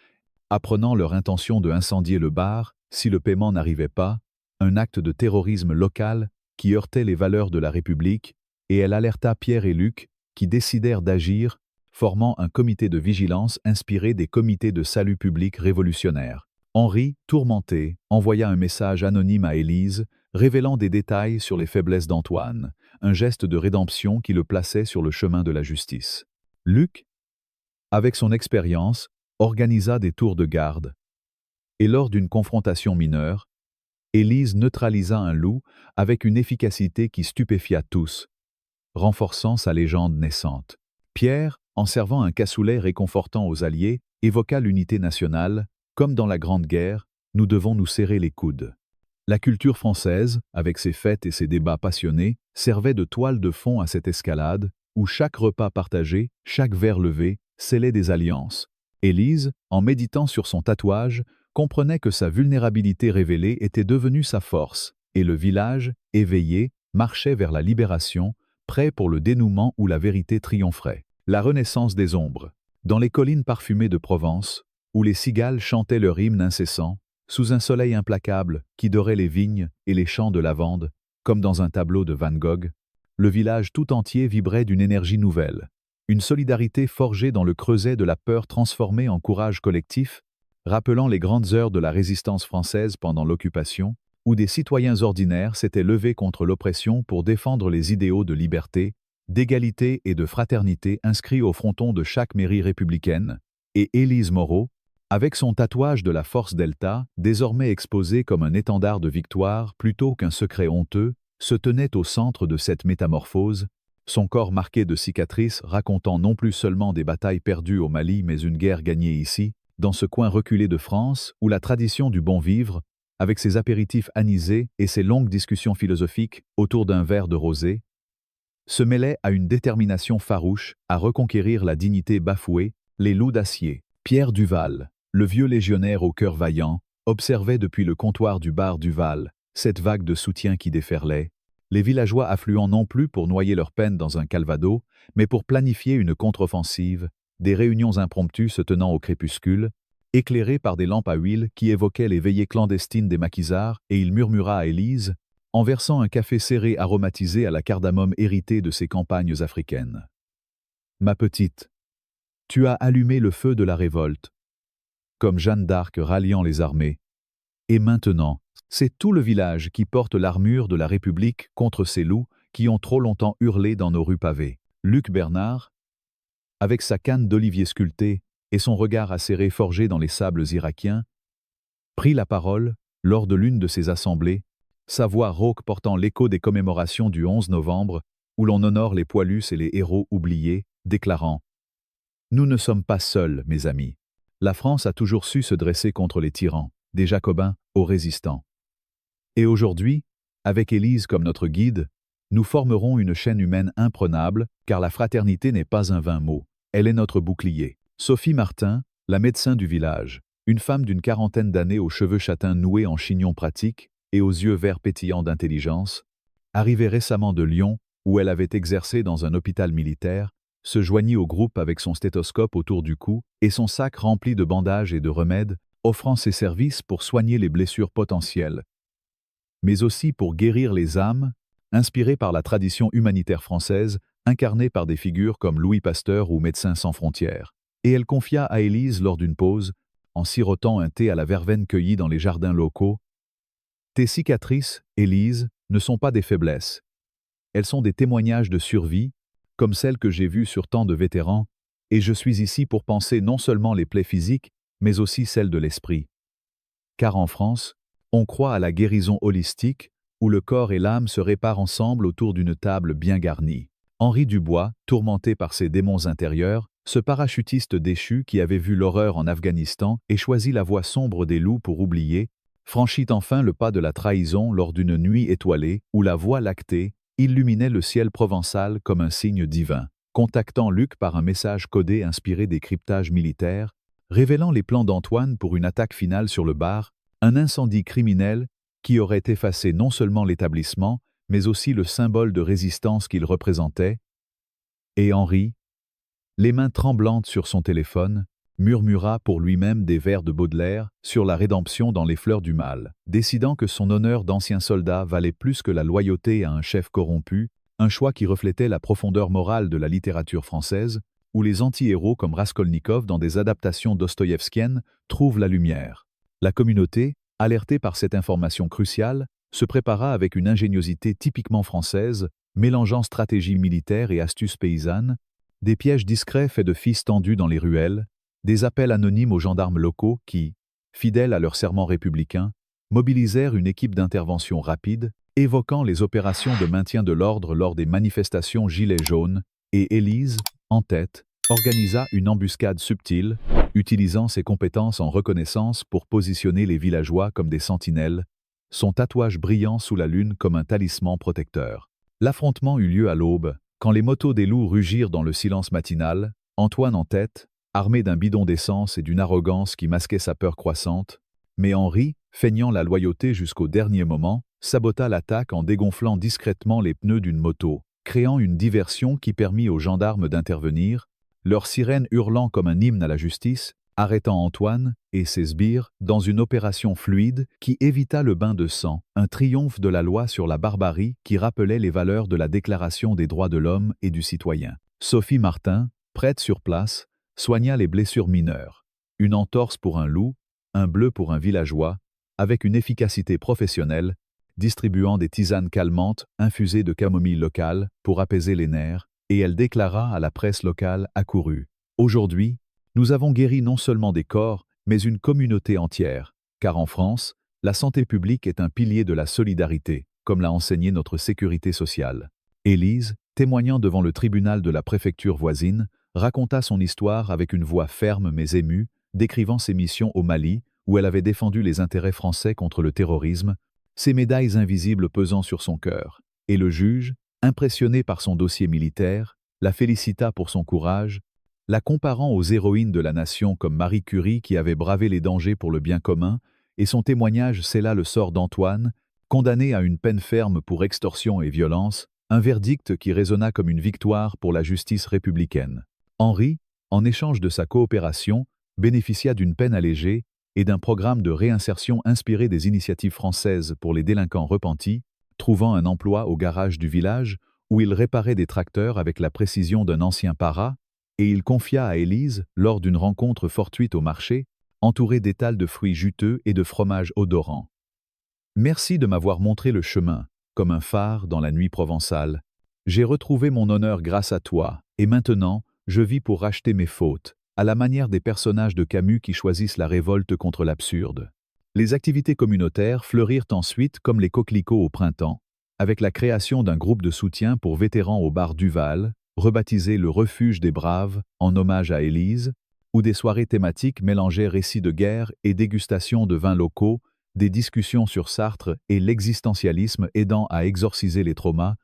apprenant leur intention de incendier le bar si le paiement n'arrivait pas, un acte de terrorisme local qui heurtait les valeurs de la République, et elle alerta Pierre et Luc, qui décidèrent d'agir, formant un comité de vigilance inspiré des comités de salut public révolutionnaires. Henri, tourmenté, envoya un message anonyme à Élise, révélant des détails sur les faiblesses d'Antoine, un geste de rédemption qui le plaçait sur le chemin de la justice. Luc, avec son expérience, organisa des tours de garde, et lors d'une confrontation mineure, Élise neutralisa un loup avec une efficacité qui stupéfia tous, renforçant sa légende naissante. Pierre, en servant un cassoulet réconfortant aux Alliés, évoqua l'unité nationale, comme dans la Grande Guerre, nous devons nous serrer les coudes. La culture française, avec ses fêtes et ses débats passionnés, servait de toile de fond à cette escalade, où chaque repas partagé, chaque verre levé, scellait des alliances. Élise, en méditant sur son tatouage, comprenait que sa vulnérabilité révélée était devenue sa force, et le village, éveillé, marchait vers la libération, prêt pour le dénouement où la vérité triompherait. La renaissance des ombres. Dans les collines parfumées de Provence, où les cigales chantaient leur hymne incessant, sous un soleil implacable qui dorait les vignes et les champs de lavande, comme dans un tableau de Van Gogh, le village tout entier vibrait d'une énergie nouvelle, une solidarité forgée dans le creuset de la peur transformée en courage collectif, rappelant les grandes heures de la résistance française pendant l'occupation, où des citoyens ordinaires s'étaient levés contre l'oppression pour défendre les idéaux de liberté, d'égalité et de fraternité inscrits au fronton de chaque mairie républicaine, et Élise Moreau, avec son tatouage de la force Delta, désormais exposé comme un étendard de victoire plutôt qu'un secret honteux, se tenait au centre de cette métamorphose, son corps marqué de cicatrices racontant non plus seulement des batailles perdues au Mali mais une guerre gagnée ici, dans ce coin reculé de France où la tradition du bon vivre, avec ses apéritifs anisés et ses longues discussions philosophiques autour d'un verre de rosé, se mêlait à une détermination farouche à reconquérir la dignité bafouée, les loups d'acier. Pierre Duval, le vieux légionnaire au cœur vaillant, observait depuis le comptoir du bar Duval cette vague de soutien qui déferlait, les villageois affluant non plus pour noyer leur peine dans un calvados, mais pour planifier une contre-offensive, des réunions impromptues se tenant au crépuscule, éclairées par des lampes à huile qui évoquaient les veillées clandestines des maquisards, et il murmura à Élise, en versant un café serré aromatisé à la cardamome hérité de ses campagnes africaines. « Ma petite, tu as allumé le feu de la révolte, comme Jeanne d'Arc ralliant les armées. Et maintenant, c'est tout le village qui porte l'armure de la République contre ces loups qui ont trop longtemps hurlé dans nos rues pavées. » Luc Bernard, avec sa canne d'olivier sculptée, et son regard acéré forgé dans les sables irakiens, prit la parole lors de l'une de ces assemblées, sa voix rauque portant l'écho des commémorations du 11 novembre, où l'on honore les poilus et les héros oubliés, déclarant « Nous ne sommes pas seuls, mes amis. La France a toujours su se dresser contre les tyrans, des Jacobins aux résistants. Et aujourd'hui, avec Élise comme notre guide, nous formerons une chaîne humaine imprenable, car la fraternité n'est pas un vain mot, elle est notre bouclier. » Sophie Martin, la médecin du village, une femme d'une quarantaine d'années aux cheveux châtains noués en chignon pratique et aux yeux verts pétillants d'intelligence, arrivée récemment de Lyon, où elle avait exercé dans un hôpital militaire, se joignit au groupe avec son stéthoscope autour du cou et son sac rempli de bandages et de remèdes, offrant ses services pour soigner les blessures potentielles, mais aussi pour guérir les âmes, inspirée par la tradition humanitaire française, incarnée par des figures comme Louis Pasteur ou Médecins sans frontières. Et elle confia à Élise lors d'une pause, en sirotant un thé à la verveine cueilli dans les jardins locaux, « Tes cicatrices, Élise, ne sont pas des faiblesses. Elles sont des témoignages de survie, comme celles que j'ai vues sur tant de vétérans, et je suis ici pour panser non seulement les plaies physiques, mais aussi celles de l'esprit. Car en France, on croit à la guérison holistique, où le corps et l'âme se réparent ensemble autour d'une table bien garnie. » Henri Dubois, tourmenté par ses démons intérieurs, ce parachutiste déchu qui avait vu l'horreur en Afghanistan et choisi la voie sombre des loups pour oublier, franchit enfin le pas de la trahison lors d'une nuit étoilée où la Voie lactée illuminait le ciel provençal comme un signe divin, contactant Luc par un message codé inspiré des cryptages militaires, révélant les plans d'Antoine pour une attaque finale sur le bar, un incendie criminel qui aurait effacé non seulement l'établissement, mais aussi le symbole de résistance qu'il représentait. Et Henri, les mains tremblantes sur son téléphone, murmura pour lui-même des vers de Baudelaire sur la rédemption dans les fleurs du mal, décidant que son honneur d'ancien soldat valait plus que la loyauté à un chef corrompu, un choix qui reflétait la profondeur morale de la littérature française, où les anti-héros comme Raskolnikov dans des adaptations dostoïevskiennes trouvent la lumière. La communauté, alertée par cette information cruciale, se prépara avec une ingéniosité typiquement française, mélangeant stratégie militaire et astuces paysannes, des pièges discrets faits de fils tendus dans les ruelles, des appels anonymes aux gendarmes locaux qui, fidèles à leur serment républicain, mobilisèrent une équipe d'intervention rapide, évoquant les opérations de maintien de l'ordre lors des manifestations Gilets jaunes, et Élise, en tête, organisa une embuscade subtile, utilisant ses compétences en reconnaissance pour positionner les villageois comme des sentinelles, son tatouage brillant sous la lune comme un talisman protecteur. L'affrontement eut lieu à l'aube, quand les motos des loups rugirent dans le silence matinal, Antoine en tête, armé d'un bidon d'essence et d'une arrogance qui masquait sa peur croissante, mais Henri, feignant la loyauté jusqu'au dernier moment, sabota l'attaque en dégonflant discrètement les pneus d'une moto, créant une diversion qui permit aux gendarmes d'intervenir, leur sirène hurlant comme un hymne à la justice, arrêtant Antoine et ses sbires dans une opération fluide qui évita le bain de sang, un triomphe de la loi sur la barbarie qui rappelait les valeurs de la Déclaration des droits de l'homme et du citoyen. Sophie Martin, prête sur place, soigna les blessures mineures. Une entorse pour un loup, un bleu pour un villageois, avec une efficacité professionnelle, distribuant des tisanes calmantes infusées de camomille locale pour apaiser les nerfs, et elle déclara à la presse locale accourue. Aujourd'hui, nous avons guéri non seulement des corps, mais une communauté entière, car en France, la santé publique est un pilier de la solidarité, comme l'a enseigné notre sécurité sociale. Élise, témoignant devant le tribunal de la préfecture voisine, raconta son histoire avec une voix ferme mais émue, décrivant ses missions au Mali, où elle avait défendu les intérêts français contre le terrorisme, ses médailles invisibles pesant sur son cœur. Et le juge, impressionné par son dossier militaire, la félicita pour son courage, la comparant aux héroïnes de la nation comme Marie Curie qui avait bravé les dangers pour le bien commun, et son témoignage scella le sort d'Antoine, condamné à une peine ferme pour extorsion et violence, un verdict qui résonna comme une victoire pour la justice républicaine. Henri, en échange de sa coopération, bénéficia d'une peine allégée et d'un programme de réinsertion inspiré des initiatives françaises pour les délinquants repentis, trouvant un emploi au garage du village où il réparait des tracteurs avec la précision d'un ancien para, et il confia à Élise, lors d'une rencontre fortuite au marché, entouré d'étals de fruits juteux et de fromages odorants. « Merci de m'avoir montré le chemin, comme un phare dans la nuit provençale. J'ai retrouvé mon honneur grâce à toi, et maintenant, je vis pour racheter mes fautes, à la manière des personnages de Camus qui choisissent la révolte contre l'absurde. Les activités communautaires fleurirent ensuite comme les coquelicots au printemps, avec la création d'un groupe de soutien pour vétérans au bar Duval, rebaptisé le Refuge des Braves en hommage à Élise, où des soirées thématiques mélangeaient récits de guerre et dégustation de vins locaux, des discussions sur Sartre et l'existentialisme aidant à exorciser les traumas,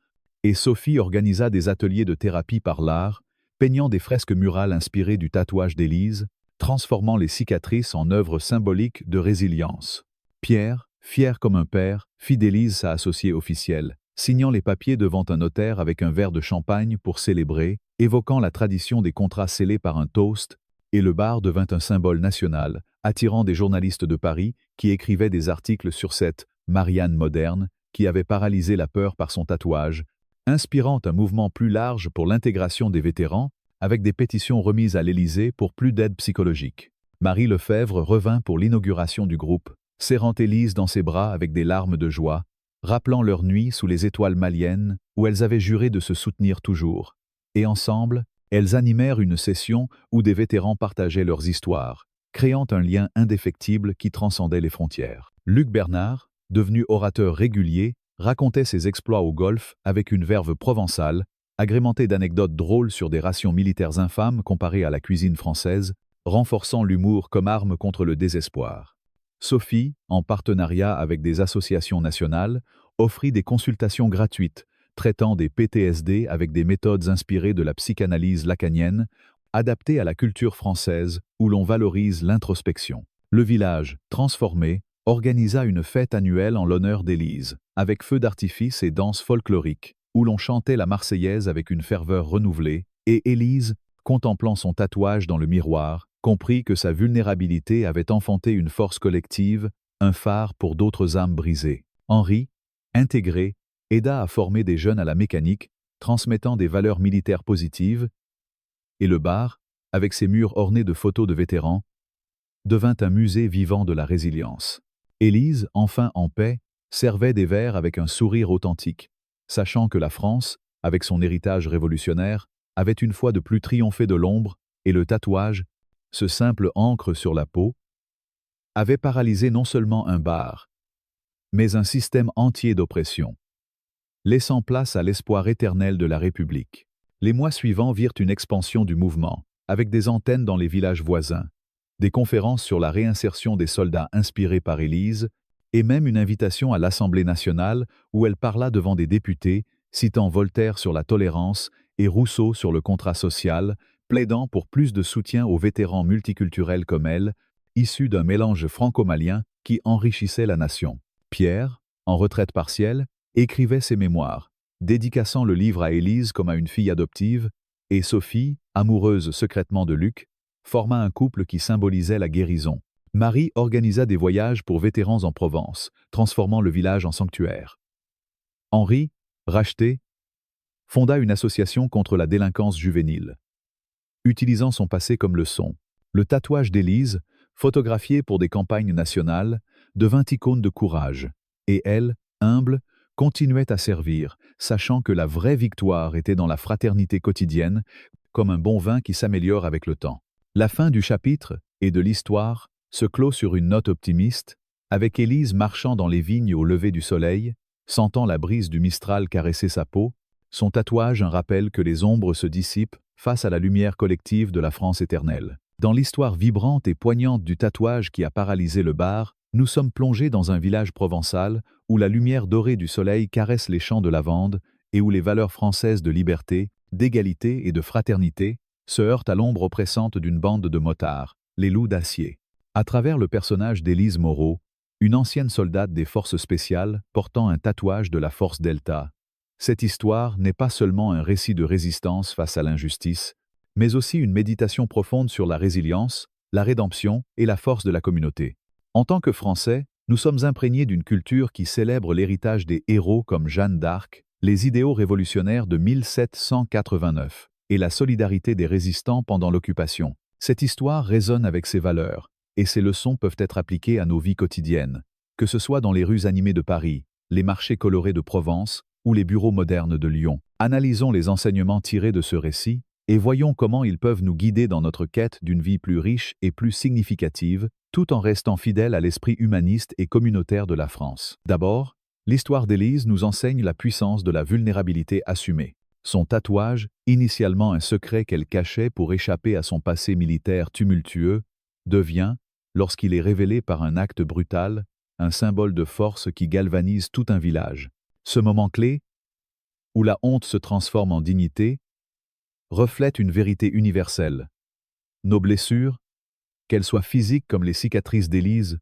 et Sophie organisa des ateliers de thérapie par l'art, peignant des fresques murales inspirées du tatouage d'Élise, transformant les cicatrices en œuvres symboliques de résilience. Pierre, fier comme un père, fidélise sa associée officielle, signant les papiers devant un notaire avec un verre de champagne pour célébrer, évoquant la tradition des contrats scellés par un toast, et le bar devint un symbole national, attirant des journalistes de Paris qui écrivaient des articles sur cette Marianne moderne qui avait paralysé la peur par son tatouage, inspirant un mouvement plus large pour l'intégration des vétérans, avec des pétitions remises à l'Élysée pour plus d'aide psychologique. Marie Lefebvre revint pour l'inauguration du groupe, serrant Élise dans ses bras avec des larmes de joie, rappelant leur nuit sous les étoiles maliennes où elles avaient juré de se soutenir toujours. Et ensemble, elles animèrent une session où des vétérans partageaient leurs histoires, créant un lien indéfectible qui transcendait les frontières. Luc Bernard, devenu orateur régulier, racontait ses exploits au golf avec une verve provençale, agrémentée d'anecdotes drôles sur des rations militaires infâmes comparées à la cuisine française, renforçant l'humour comme arme contre le désespoir. Sophie, en partenariat avec des associations nationales, offrit des consultations gratuites, traitant des PTSD avec des méthodes inspirées de la psychanalyse lacanienne, adaptées à la culture française où l'on valorise l'introspection. Le village, transformé, organisa une fête annuelle en l'honneur d'Élise, avec feux d'artifice et danses folkloriques, où l'on chantait la Marseillaise avec une ferveur renouvelée, et Élise, contemplant son tatouage dans le miroir, comprit que sa vulnérabilité avait enfanté une force collective, un phare pour d'autres âmes brisées. Henri, intégré, aida à former des jeunes à la mécanique, transmettant des valeurs militaires positives, et le bar, avec ses murs ornés de photos de vétérans, devint un musée vivant de la résilience. Élise, enfin en paix, servait des verres avec un sourire authentique, sachant que la France, avec son héritage révolutionnaire, avait une fois de plus triomphé de l'ombre, et le tatouage, ce simple encre sur la peau, avait paralysé non seulement un bar, mais un système entier d'oppression, laissant place à l'espoir éternel de la République. Les mois suivants virent une expansion du mouvement, avec des antennes dans les villages voisins, des conférences sur la réinsertion des soldats inspirées par Élise, et même une invitation à l'Assemblée nationale où elle parla devant des députés, citant Voltaire sur la tolérance et Rousseau sur le contrat social, plaidant pour plus de soutien aux vétérans multiculturels comme elle, issus d'un mélange franco-malien qui enrichissait la nation. Pierre, en retraite partielle, écrivait ses mémoires, dédicaçant le livre à Élise comme à une fille adoptive, et Sophie, amoureuse secrètement de Luc, forma un couple qui symbolisait la guérison. Marie organisa des voyages pour vétérans en Provence, transformant le village en sanctuaire. Henri, racheté, fonda une association contre la délinquance juvénile. Utilisant son passé comme leçon, le tatouage d'Élise, photographié pour des campagnes nationales, devint icône de courage, et elle, humble, continuait à servir, sachant que la vraie victoire était dans la fraternité quotidienne, comme un bon vin qui s'améliore avec le temps. La fin du chapitre, et de l'histoire, se clôt sur une note optimiste, avec Élise marchant dans les vignes au lever du soleil, sentant la brise du Mistral caresser sa peau, son tatouage un rappel que les ombres se dissipent face à la lumière collective de la France éternelle. Dans l'histoire vibrante et poignante du tatouage qui a paralysé le bar, nous sommes plongés dans un village provençal où la lumière dorée du soleil caresse les champs de lavande et où les valeurs françaises de liberté, d'égalité et de fraternité se heurtent à l'ombre oppressante d'une bande de motards, les loups d'acier. À travers le personnage d'Élise Moreau, une ancienne soldate des forces spéciales portant un tatouage de la force Delta, cette histoire n'est pas seulement un récit de résistance face à l'injustice, mais aussi une méditation profonde sur la résilience, la rédemption et la force de la communauté. En tant que Français, nous sommes imprégnés d'une culture qui célèbre l'héritage des héros comme Jeanne d'Arc, les idéaux révolutionnaires de 1789 et la solidarité des résistants pendant l'occupation. Cette histoire résonne avec ses valeurs, et ces leçons peuvent être appliquées à nos vies quotidiennes, que ce soit dans les rues animées de Paris, les marchés colorés de Provence ou les bureaux modernes de Lyon. Analysons les enseignements tirés de ce récit et voyons comment ils peuvent nous guider dans notre quête d'une vie plus riche et plus significative, tout en restant fidèles à l'esprit humaniste et communautaire de la France. D'abord, l'histoire d'Élise nous enseigne la puissance de la vulnérabilité assumée. Son tatouage, initialement un secret qu'elle cachait pour échapper à son passé militaire tumultueux, devient, lorsqu'il est révélé par un acte brutal, un symbole de force qui galvanise tout un village. Ce moment clé, où la honte se transforme en dignité, reflète une vérité universelle. Nos blessures, qu'elles soient physiques comme les cicatrices d'Élise,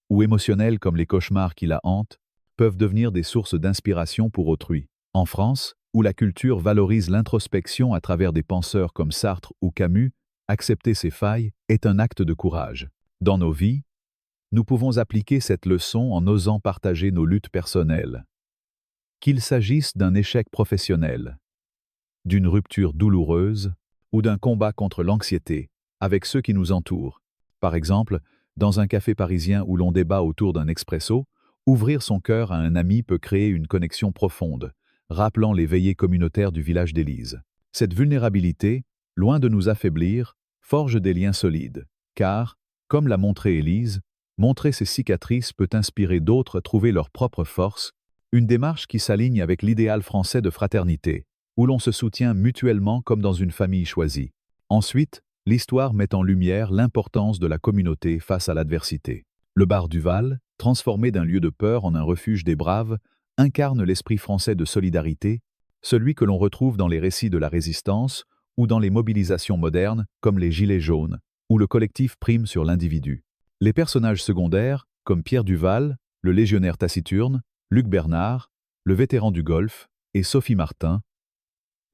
ou émotionnelles comme les cauchemars qui la hantent, peuvent devenir des sources d'inspiration pour autrui. En France, où la culture valorise l'introspection à travers des penseurs comme Sartre ou Camus, accepter ses failles est un acte de courage. Dans nos vies, nous pouvons appliquer cette leçon en osant partager nos luttes personnelles. Qu'il s'agisse d'un échec professionnel, d'une rupture douloureuse ou d'un combat contre l'anxiété avec ceux qui nous entourent. Par exemple, dans un café parisien où l'on débat autour d'un expresso, ouvrir son cœur à un ami peut créer une connexion profonde, rappelant les veillées communautaires du village d'Élise. Cette vulnérabilité, loin de nous affaiblir, forge des liens solides, car, comme l'a montré Élise, montrer ses cicatrices peut inspirer d'autres à trouver leur propre force, une démarche qui s'aligne avec l'idéal français de fraternité, où l'on se soutient mutuellement comme dans une famille choisie. Ensuite, l'histoire met en lumière l'importance de la communauté face à l'adversité. Le bar du Val, transformé d'un lieu de peur en un refuge des braves, incarne l'esprit français de solidarité, celui que l'on retrouve dans les récits de la Résistance ou dans les mobilisations modernes comme les Gilets jaunes, où le collectif prime sur l'individu. Les personnages secondaires, comme Pierre Duval, le légionnaire taciturne, Luc Bernard, le vétéran du Golfe, et Sophie Martin,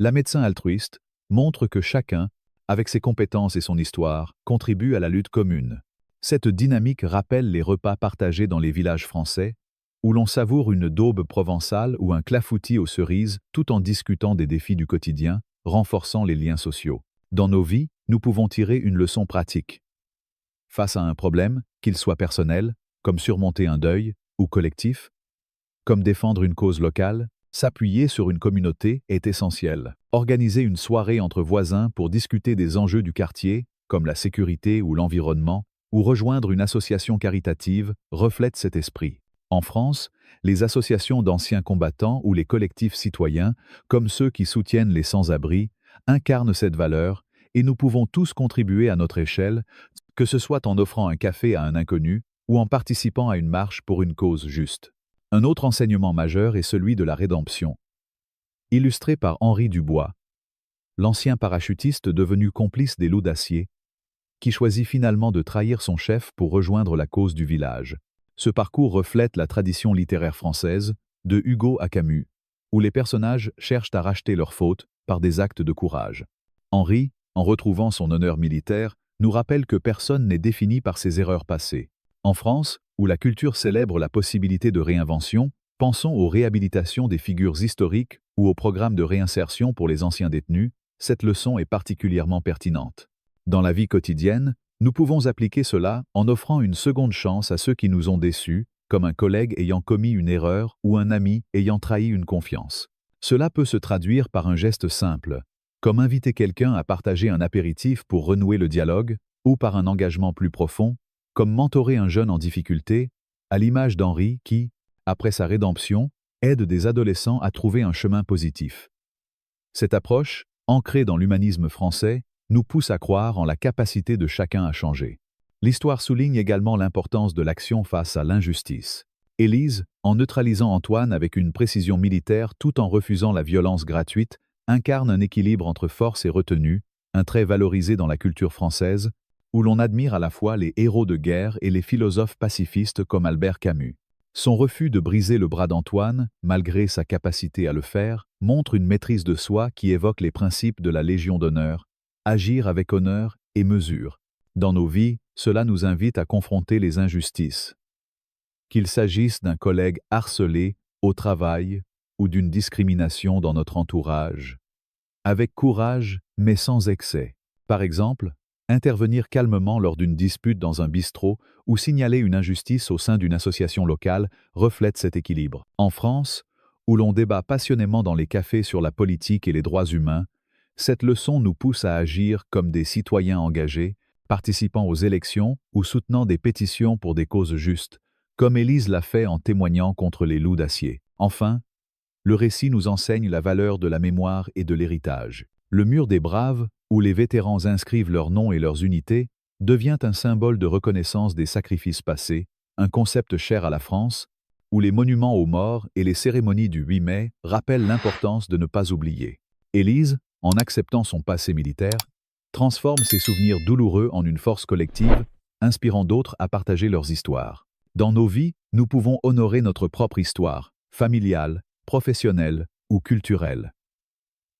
la médecin altruiste, montrent que chacun, avec ses compétences et son histoire, contribue à la lutte commune. Cette dynamique rappelle les repas partagés dans les villages français, où l'on savoure une daube provençale ou un clafoutis aux cerises tout en discutant des défis du quotidien, renforçant les liens sociaux. Dans nos vies, nous pouvons tirer une leçon pratique. Face à un problème, qu'il soit personnel, comme surmonter un deuil, ou collectif, comme défendre une cause locale, s'appuyer sur une communauté est essentiel. Organiser une soirée entre voisins pour discuter des enjeux du quartier, comme la sécurité ou l'environnement, ou rejoindre une association caritative, reflète cet esprit. En France, les associations d'anciens combattants ou les collectifs citoyens, comme ceux qui soutiennent les sans-abri, incarnent cette valeur, et nous pouvons tous contribuer à notre échelle, que ce soit en offrant un café à un inconnu ou en participant à une marche pour une cause juste. Un autre enseignement majeur est celui de la rédemption. Illustré par Henri Dubois, l'ancien parachutiste devenu complice des loups d'acier, qui choisit finalement de trahir son chef pour rejoindre la cause du village. Ce parcours reflète la tradition littéraire française, de Hugo à Camus, où les personnages cherchent à racheter leurs fautes par des actes de courage. Henri, en retrouvant son honneur militaire, nous rappelle que personne n'est défini par ses erreurs passées. En France, où la culture célèbre la possibilité de réinvention, pensons aux réhabilitations des figures historiques ou aux programmes de réinsertion pour les anciens détenus, cette leçon est particulièrement pertinente. Dans la vie quotidienne, nous pouvons appliquer cela en offrant une seconde chance à ceux qui nous ont déçus, comme un collègue ayant commis une erreur ou un ami ayant trahi une confiance. Cela peut se traduire par un geste simple, comme inviter quelqu'un à partager un apéritif pour renouer le dialogue, ou par un engagement plus profond, comme mentorer un jeune en difficulté, à l'image d'Henri qui, après sa rédemption, aide des adolescents à trouver un chemin positif. Cette approche, ancrée dans l'humanisme français, nous pousse à croire en la capacité de chacun à changer. L'histoire souligne également l'importance de l'action face à l'injustice. Élise, en neutralisant Antoine avec une précision militaire tout en refusant la violence gratuite, incarne un équilibre entre force et retenue, un trait valorisé dans la culture française, où l'on admire à la fois les héros de guerre et les philosophes pacifistes comme Albert Camus. Son refus de briser le bras d'Antoine, malgré sa capacité à le faire, montre une maîtrise de soi qui évoque les principes de la Légion d'honneur, agir avec honneur et mesure. Dans nos vies, cela nous invite à confronter les injustices. Qu'il s'agisse d'un collègue harcelé au travail ou d'une discrimination dans notre entourage. Avec courage, mais sans excès. Par exemple, intervenir calmement lors d'une dispute dans un bistrot ou signaler une injustice au sein d'une association locale reflète cet équilibre. En France, où l'on débat passionnément dans les cafés sur la politique et les droits humains, Cette leçon nous pousse à agir comme des citoyens engagés, participant aux élections ou soutenant des pétitions pour des causes justes, comme Élise l'a fait en témoignant contre les loups d'acier. Enfin, le récit nous enseigne la valeur de la mémoire et de l'héritage. Le mur des Braves, où les vétérans inscrivent leurs noms et leurs unités, devient un symbole de reconnaissance des sacrifices passés, un concept cher à la France, où les monuments aux morts et les cérémonies du 8 mai rappellent l'importance de ne pas oublier. Élise, en acceptant son passé militaire, transforme ses souvenirs douloureux en une force collective, inspirant d'autres à partager leurs histoires. Dans nos vies, nous pouvons honorer notre propre histoire, familiale, professionnelle ou culturelle,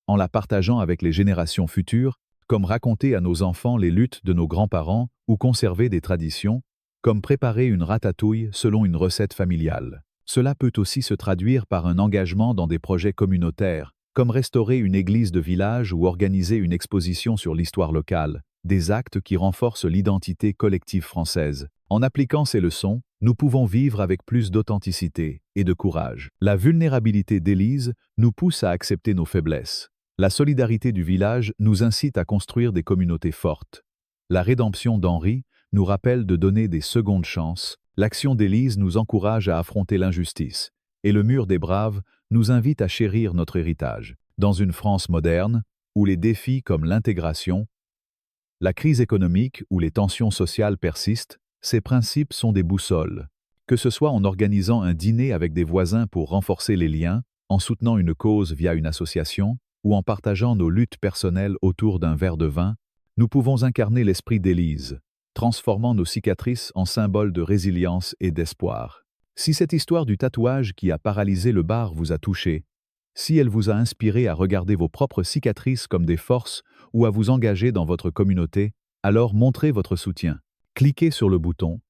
en la partageant avec les générations futures, comme raconter à nos enfants les luttes de nos grands-parents ou conserver des traditions, comme préparer une ratatouille selon une recette familiale. Cela peut aussi se traduire par un engagement dans des projets communautaires, comme restaurer une église de village ou organiser une exposition sur l'histoire locale, des actes qui renforcent l'identité collective française. En appliquant ces leçons, nous pouvons vivre avec plus d'authenticité et de courage. La vulnérabilité d'Élise nous pousse à accepter nos faiblesses. La solidarité du village nous incite à construire des communautés fortes. La rédemption d'Henri nous rappelle de donner des secondes chances. L'action d'Élise nous encourage à affronter l'injustice. Et le mur des Braves nous invite à chérir notre héritage. Dans une France moderne, où les défis comme l'intégration, la crise économique ou les tensions sociales persistent, ces principes sont des boussoles. Que ce soit en organisant un dîner avec des voisins pour renforcer les liens, en soutenant une cause via une association, ou en partageant nos luttes personnelles autour d'un verre de vin, nous pouvons incarner l'esprit d'Élise, transformant nos cicatrices en symboles de résilience et d'espoir. Si cette histoire du tatouage qui a paralysé le bar vous a touché, si elle vous a inspiré à regarder vos propres cicatrices comme des forces ou à vous engager dans votre communauté, alors montrez votre soutien. Cliquez sur le bouton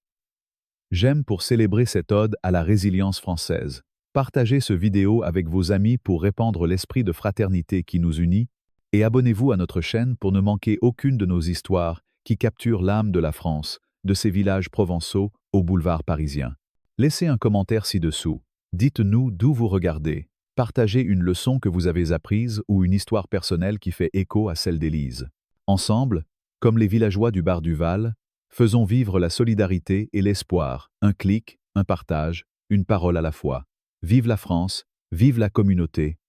« J'aime » pour célébrer cette ode à la résilience française. Partagez ce vidéo avec vos amis pour répandre l'esprit de fraternité qui nous unit et abonnez-vous à notre chaîne pour ne manquer aucune de nos histoires qui capturent l'âme de la France, de ses villages provençaux au boulevard parisien. Laissez un commentaire ci-dessous. Dites-nous d'où vous regardez. Partagez une leçon que vous avez apprise ou une histoire personnelle qui fait écho à celle d'Élise. Ensemble, comme les villageois du Bar du Val, faisons vivre la solidarité et l'espoir, un clic, un partage, une parole à la fois. Vive la France, vive la communauté,